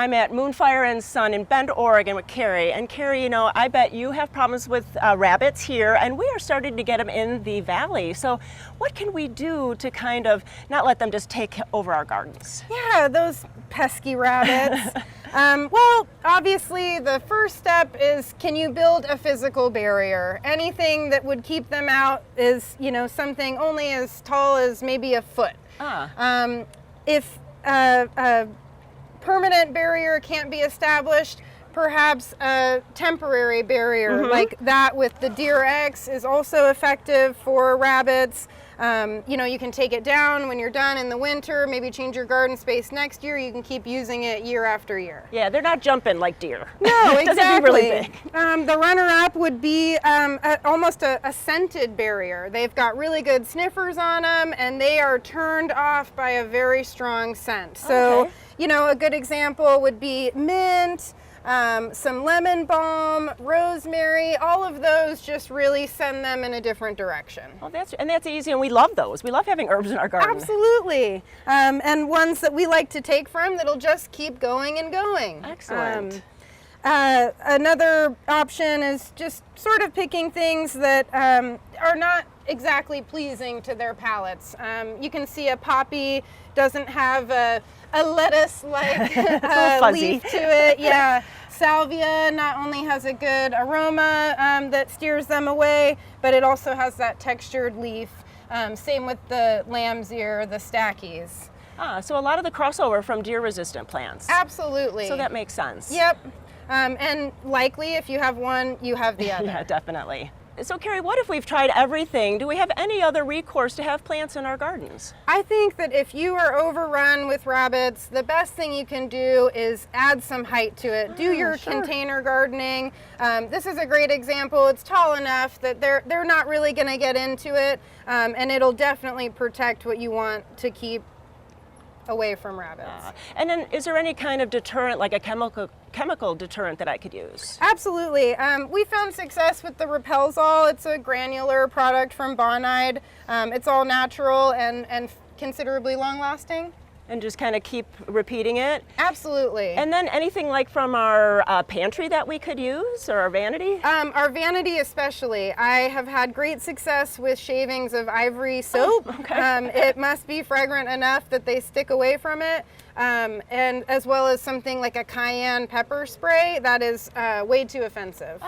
I'm at Moonfire and Sun in Bend, Oregon with Carrie. And Carrie, you know, I bet you have problems with rabbits here, and we are starting to get them in the valley. So what can we do to kind of not let them just take over our gardens? Yeah, those pesky rabbits. Well, obviously the first step is, can you build a physical barrier? Anything that would keep them out is, you know, something only as tall as maybe a foot. If a permanent barrier can't be established, perhaps a temporary barrier like that with the Deterrents is also effective for rabbits. You know, you can take it down when you're done in the winter, maybe change your garden space next year. You can keep using it year after year. Yeah, they're not jumping like deer. No, exactly. It doesn't be really big. The runner-up would be almost a scented barrier. They've got really good sniffers on them, and they are turned off by a very strong scent. So, you know, a good example would be mint, some lemon balm, rosemary. All of those just really send them in a different direction. Well, that's easy, and we love those. We love having herbs in our garden. Absolutely. And ones that we like to take from that'll just keep going and going. Excellent. Another option is just sort of picking things that are not exactly pleasing to their palates. You can see a poppy doesn't have a lettuce-like leaf to it. Yeah. Salvia not only has a good aroma that steers them away, but it also has that textured leaf. Same with the lamb's ear, the stackies. So a lot of the crossover from deer-resistant plants. Absolutely. So that makes sense. Yep. And likely if you have one, you have the other. Yeah, definitely. So Carrie, what if we've tried everything? Do we have any other recourse to have plants in our gardens? I think that if you are overrun with rabbits, the best thing you can do is add some height to it. Do your container gardening. This is a great example. It's tall enough that they're not really going to get into it, and it'll definitely protect what you want to keep away from rabbits. And then is there any kind of deterrent, like a chemical deterrent that I could use? Absolutely. We found success with the Repelzol. It's a granular product from Bonide. It's all natural and considerably long lasting. And just kind of keep repeating it? Absolutely. And then anything like from our pantry that we could use, or our vanity? Our vanity especially. I have had great success with shavings of ivory soap. It must be fragrant enough that they stick away from it. And as well as something like a cayenne pepper spray that is way too offensive.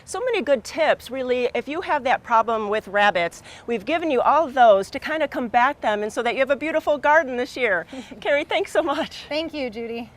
So many good tips. Really, if you have that problem with rabbits, we've given you all of those to kind of combat them, and so that you have a beautiful garden this year. Carrie, thanks so much. Thank you, Judy.